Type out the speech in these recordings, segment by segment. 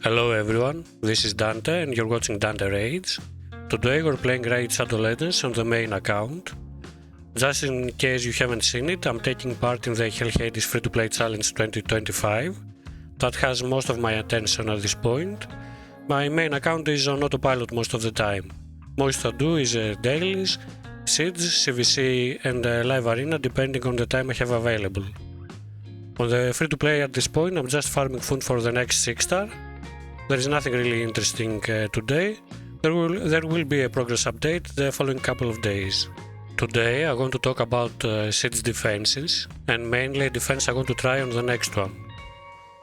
Hello everyone, this is Dante and you're watching Dante Raids. Today we're playing Raid Shadow Legends on the main account. Just in case you haven't seen it, I'm taking part in the Hell Hades Free-to-Play Challenge 2025. That has most of my attention at this point. My main account is on autopilot most of the time. Most I do is dailies, Siege, CVC and live arena depending on the time I have available. On the free-to-play at this point I'm just farming food for the next 6-star. There is nothing really interesting today. There will be a progress update the following couple of days. Today I want to talk about Siege defenses and mainly defense I want to try on the next one.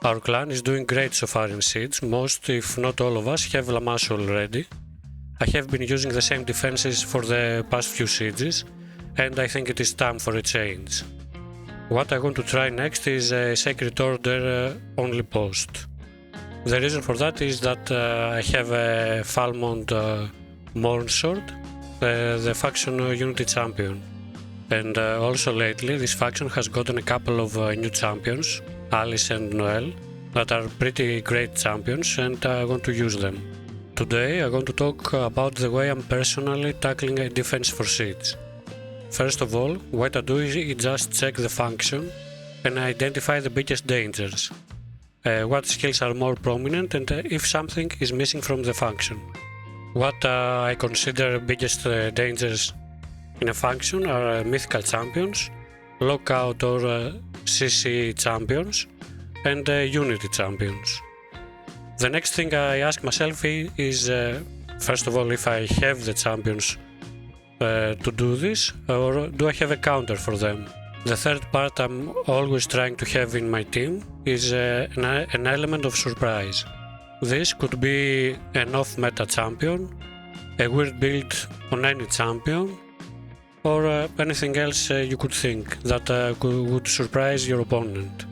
Our clan is doing great so far in Siege. Most if not all of us have Lamassu already. I have been using the same defenses for the past few sieges and I think it is time for a change. What I want to try next is a Sacred Order only post. The reason for that is that I have a Falmond Mornsword, the faction Unity champion. And also lately this faction has gotten a couple of new champions, Alice and Noel, that are pretty great champions and I want to use them. Today I want to talk about the way I'm personally tackling a defense for Siege. First of all, what I do is just check the function and identify the biggest dangers. What skills are more prominent and if something is missing from the function. What I consider biggest dangers in a function are mythical champions, lockout or CC champions and unity champions. The next thing I ask myself is first of all if I have the champions to do this or do I have a counter for them. The third part I'm always trying to have in my team is an element of surprise. This could be an off-meta champion, a weird build on any champion, or anything else you could think that would surprise your opponent.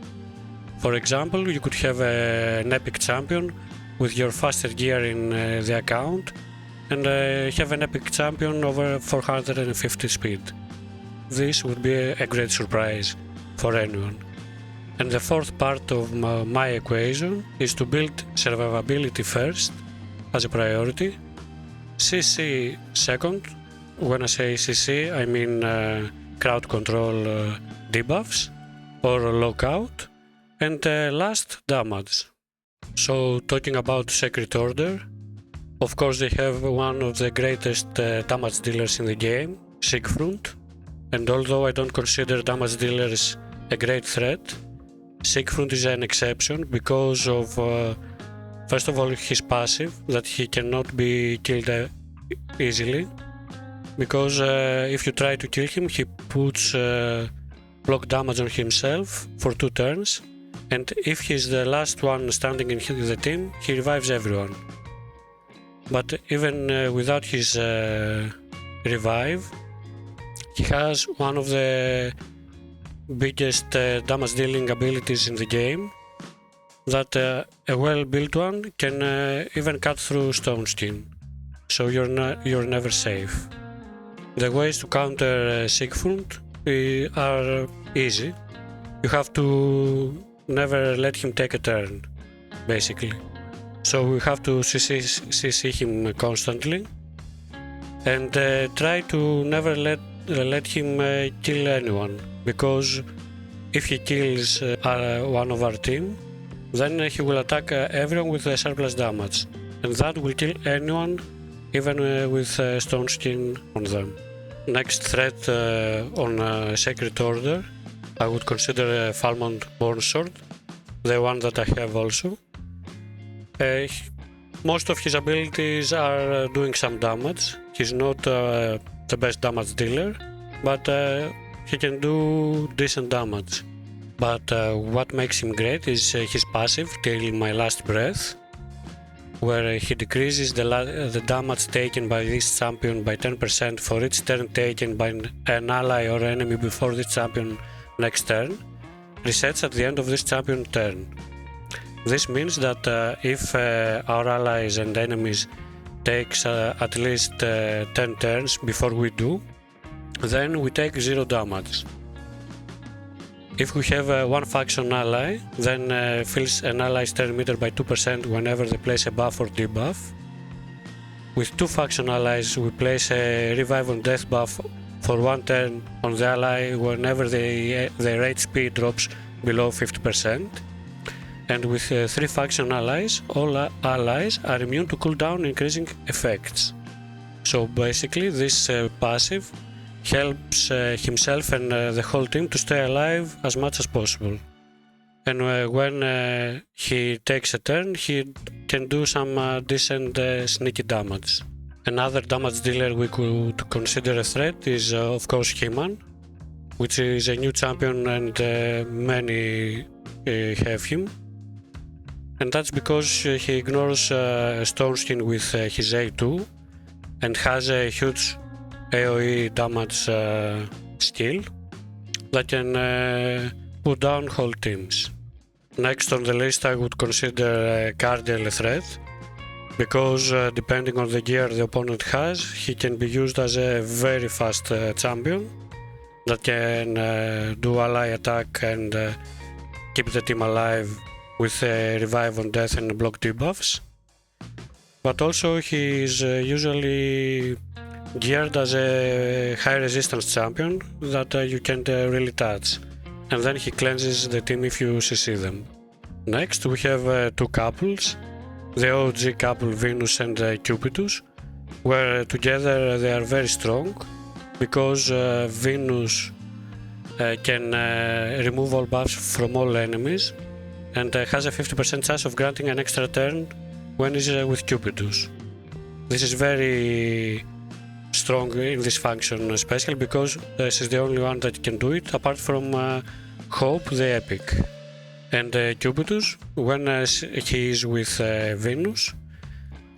For example, you could have an epic champion with your faster gear in the account and have an epic champion over 450 speed. This would be a great surprise for anyone. And the fourth part of my equation is to build survivability first as a priority, CC second. When I say CC I mean crowd control debuffs or lockout, and last damage. So talking about Sacred Order, of course they have one of the greatest damage dealers in the game, Siegfried. And although I don't consider damage dealers a great threat, Siegfried is an exception because of first of all his passive, that he cannot be killed easily, because if you try to kill him he puts block damage on himself for 2 turns, and if he's the last one standing in the team he revives everyone. But even without his revive, he has one of the biggest damage dealing abilities in the game, that a well built one can even cut through stone skin, so you're never safe. The ways to counter Siegfried are easy. You have to never let him take a turn, basically. So we have to CC him constantly and try to never let him kill anyone, because if he kills one of our team, then he will attack everyone with surplus damage, and that will kill anyone even with stone skin on them. Next threat on Sacred Order I would consider Falmond Mornsword, the one that I have also. Most of his abilities are doing some damage. He's not the best damage dealer, but he can do decent damage. But what makes him great is his passive, Till My Last Breath, where he decreases the damage taken by this champion by 10% for each turn taken by an ally or enemy before this champion next turn, resets at the end of this champion turn. This means that if our allies and enemies takes at least 10 turns before we do, then we take 0 damage. If we have one faction ally, then fills an ally's turn meter by 2% whenever they place a buff or debuff. With two faction allies, we place a revive on death buff for one turn on the ally whenever their HP drops below 50%. And with three faction allies, all allies are immune to cooldown increasing effects. So basically this passive helps himself and the whole team to stay alive as much as possible. And when he takes a turn, he can do some decent sneaky damage. Another damage dealer we could consider a threat is of course He-Man, which is a new champion and many have him. And that's because he ignores Stone Skin with his A2 and has a huge AoE damage skill that can put down whole teams. Next on the list I would consider Cardiel a threat, because depending on the gear the opponent has, he can be used as a very fast champion that can do ally attack and keep the team alive with a revive on death and block debuffs. But also he is usually geared as a high resistance champion that you can't really touch, and then he cleanses the team if you CC them. Next we have two couples, the OG couple Venus and Cupidus, where together they are very strong because Venus can remove all buffs from all enemies and has a 50% chance of granting an extra turn when he's with Cupidus. This is very strong in this faction, especially because she's the only one that can do it apart from Hope the Epic. And Cupidus, when he is with Venus,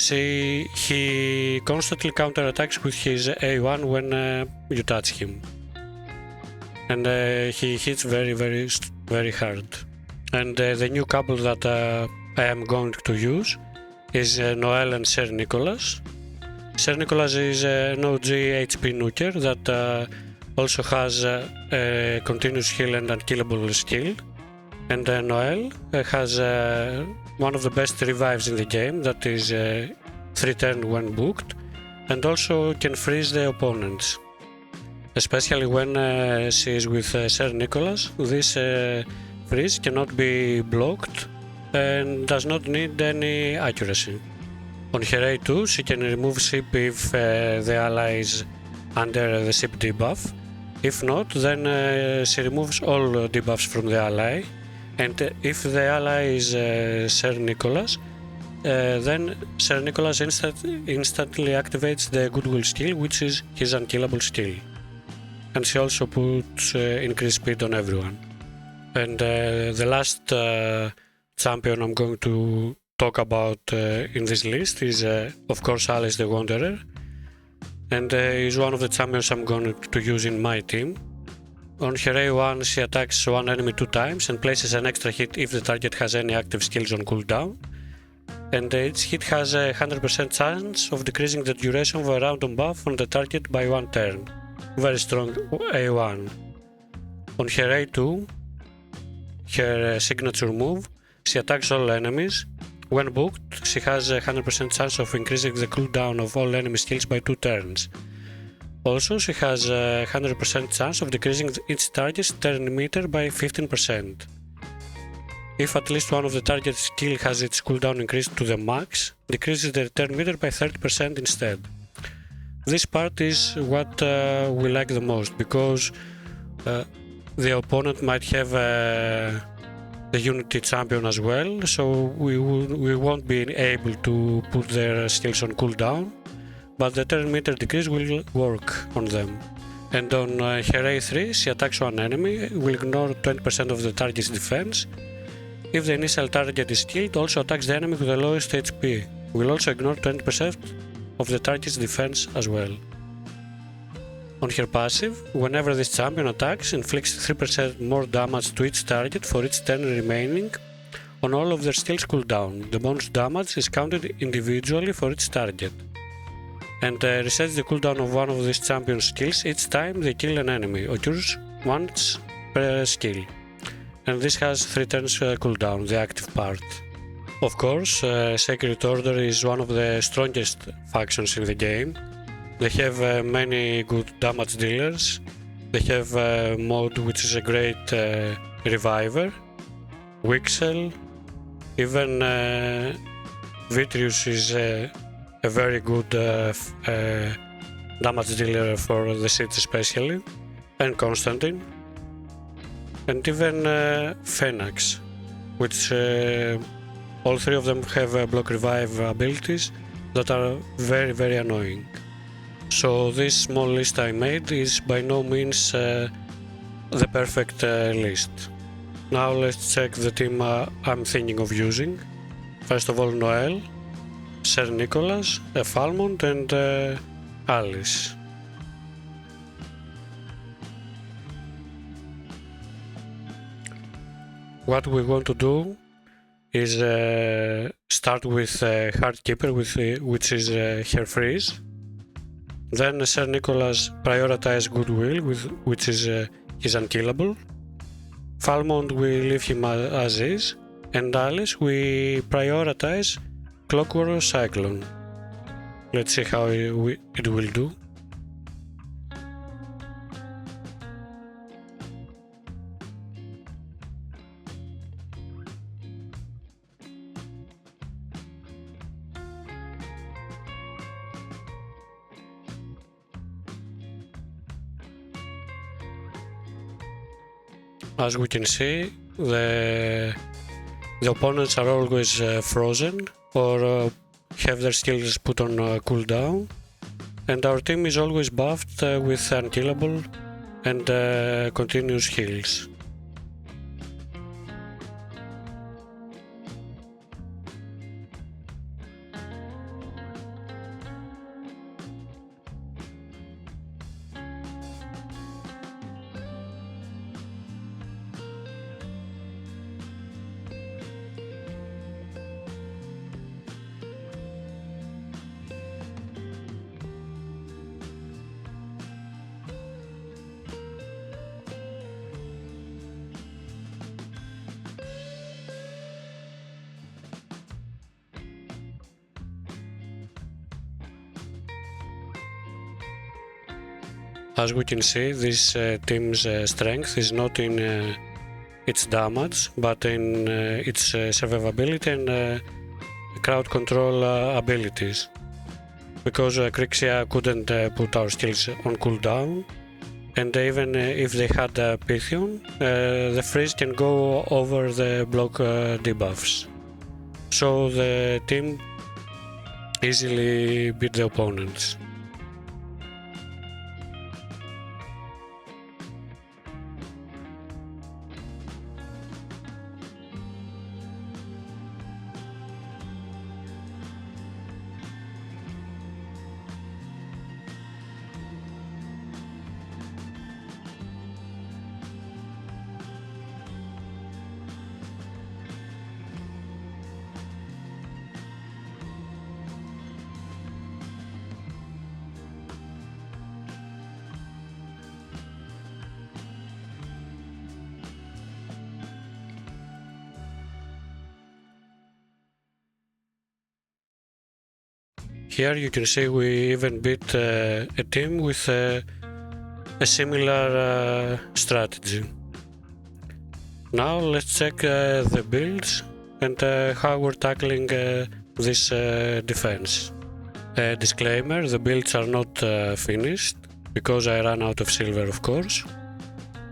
he constantly counterattacks with his A1 when you touch him, and he hits very hard. And the new couple that I am going to use is Noel and Sir Nicholas. Sir Nicholas is an OG HP nuker that also has a continuous heal and unkillable skill. And Noel has one of the best revives in the game, that is 3 turn when booked, and also can freeze the opponents. Especially when she is with Sir Nicholas, this freeze cannot be blocked and does not need any accuracy. On her A2 she can remove ship if the ally is under the ship debuff. If not, then she removes all debuffs from the ally, and if the ally is Sir Nicholas, then Sir Nicholas instantly activates the Goodwill skill, which is his unkillable skill. And she also puts increased speed on everyone. And the last champion I'm going to talk about in this list is of course Alice the Wanderer, and is one of the champions I'm going to use in my team. On her A1 she attacks one enemy 2 times and places an extra hit if the target has any active skills on cooldown, and each hit has a 100% chance of decreasing the duration of a random buff on the target by 1 turn. Very strong A1. On her A2, her signature move, she attacks all enemies. When booked, she has a 100% chance of increasing the cooldown of all enemy skills by 2 turns. Also, she has a 100% chance of decreasing each target's turn meter by 15%. If at least one of the target's skill has its cooldown increased to the max, decreases the turn meter by 30% instead. This part is what we like the most, because the opponent might have the Unity champion as well, so we won't be able to put their skills on cooldown, but the turn meter decrease will work on them. And on her A3, she attacks one enemy, will ignore 20% of the target's defense. If the initial target is killed, also attacks the enemy with the lowest HP, will also ignore 20% of the target's defense as well. On her passive, whenever this champion attacks, inflicts 3% more damage to each target for each turn remaining on all of their skills cooldown. The bonus damage is counted individually for each target, and resets the cooldown of one of these champion's skills each time they kill an enemy, occurs once per skill. and this has 3 turns cooldown, the active part. Of course, Sacred Order is one of the strongest factions in the game. They have many good damage dealers. They have Mode, which is a great reviver, Wixel, even Vitrius is a very good damage dealer for the siege especially, and Constantine, and even Phoenix, which all 3 of them have block revive abilities that are very annoying. So this small list I made is by no means the perfect list. Now let's check the team I'm thinking of using. First of all, Noel, Sir Nicholas, Falmont and Alice. What we want to do is start with Heartkeeper, which is her freeze. Then Sir Nicholas prioritize Goodwill, which is his unkillable. Falmont we leave him as is, and Alice we prioritize Clockwork Cyclone. Let's see how it will do. As we can see, the opponents are always frozen or have their skills put on cooldown, and our team is always buffed with unkillable and continuous heals. As we can see, this team's strength is not in its damage, but in its survivability and crowd control abilities. Because Crixia couldn't put our skills on cooldown, and even if they had Pythion, the freeze can go over the block debuffs. So the team easily beat the opponents. Here you can see we even beat a team with a similar strategy. Now let's check the builds and how we're tackling this defense. Disclaimer, the builds are not finished because I ran out of silver, of course,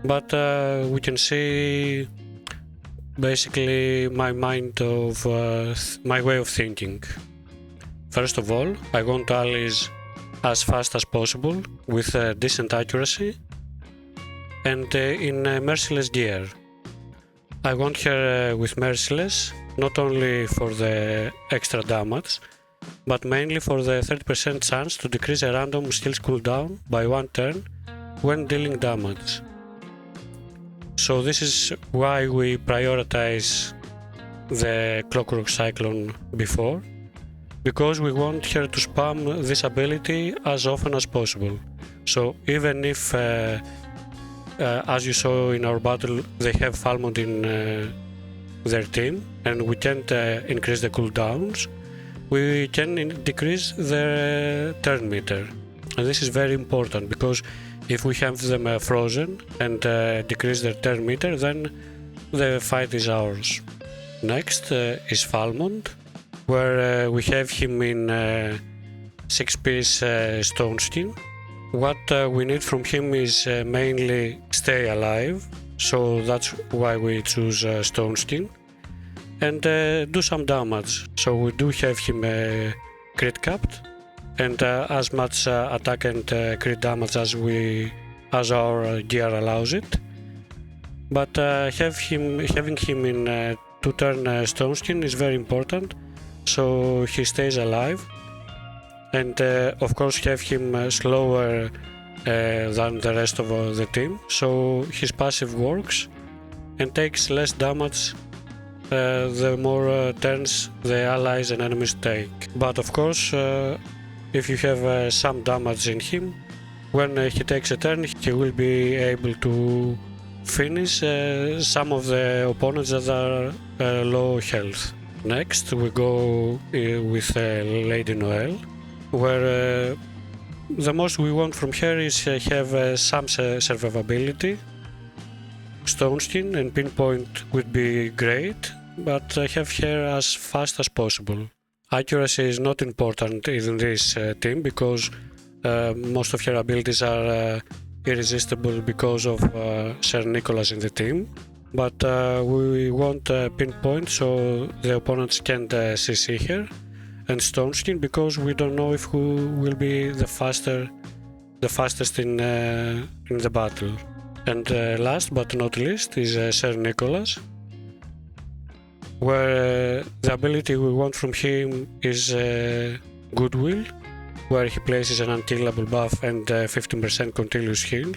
but we can see basically my way of thinking. First of all, I want Alice as fast as possible with decent accuracy and in merciless gear. I want her with merciless not only for the extra damage, but mainly for the 30% chance to decrease a random skill's cooldown by 1 turn when dealing damage. So this is why we prioritize the Clockwork Cyclone before, because we want her to spam this ability as often as possible. So even if as you saw in our battle, they have Falmond in their team, and we can't increase the cooldowns. We can decrease their turn meter, and this is very important because if we have them frozen and decrease their turn meter, then the fight is ours. Next is Falmond, where we have him in 6-piece stone skin. What we need from him is mainly stay alive, so that's why we choose stone skin, and do some damage. So we do have him crit capped, and as much attack and crit damage as our gear allows it. But having him in 2-turn stone skin is very important, so he stays alive. And of course have him slower than the rest of the team, so his passive works and takes less damage the more turns the allies and enemies take. But of course, if you have some damage in him, when he takes a turn, he will be able to finish some of the opponents that are low health. Next we go with Lady Noelle, where the most we want from her is have some survivability. Stone skin and pinpoint would be great, but have her as fast as possible. Accuracy is not important in this team because most of her abilities are irresistible because of Sir Nicholas in the team. But we want pinpoint so the opponents can't CC her, and stone skin because we don't know if who will be the fastest in the battle. And last but not least is Sir Nicholas, where the ability we want from him is Goodwill, where he places an unkillable buff and 15% continuous heal.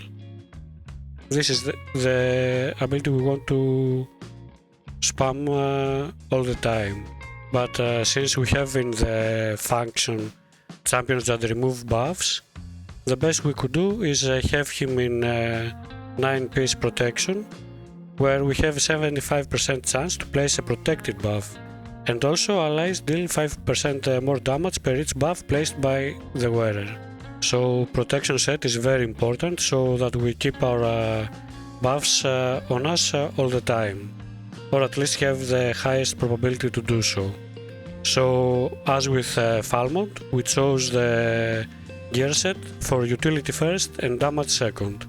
This is the ability we want to spam all the time. But since we have in the function champions that remove buffs, the best we could do is have him in 9-piece protection, where we have 75% chance to place a protected buff, and also allies deal 5% more damage per each buff placed by the wearer. So protection set is very important so that we keep our buffs on us all the time, or at least have the highest probability to do so. So as with Falmond, we chose the gear set for utility first and damage second.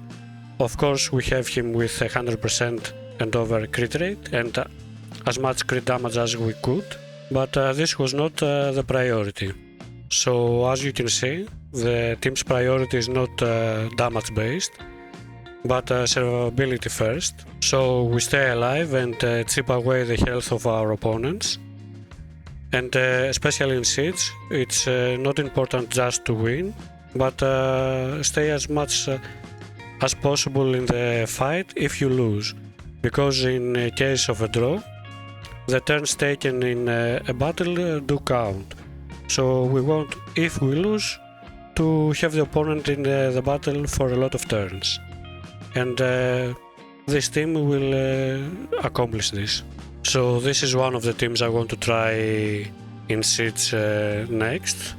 Of course we have him with 100% and over crit rate and as much crit damage as we could, but this was not the priority. So as you can see, the team's priority is not damage based, but survivability first. So we stay alive and chip away the health of our opponents. And especially in Siege, it's not important just to win, but stay as much as possible in the fight if you lose. Because in case of a draw, the turns taken in a battle do count. So we want, if we lose, to have the opponent in the battle for a lot of turns. And this team will accomplish this. So this is one of the teams I want to try in Siege next.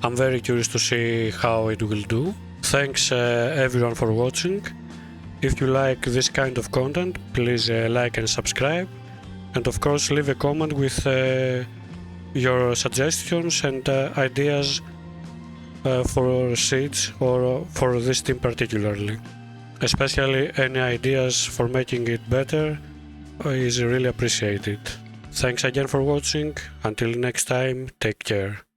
I'm very curious to see how it will do. Thanks everyone for watching. If you like this kind of content, please like and subscribe. And of course leave a comment with your suggestions and ideas for Siege or for this team particularly. Especially any ideas for making it better is really appreciated. Thanks again for watching. Until next time, take care.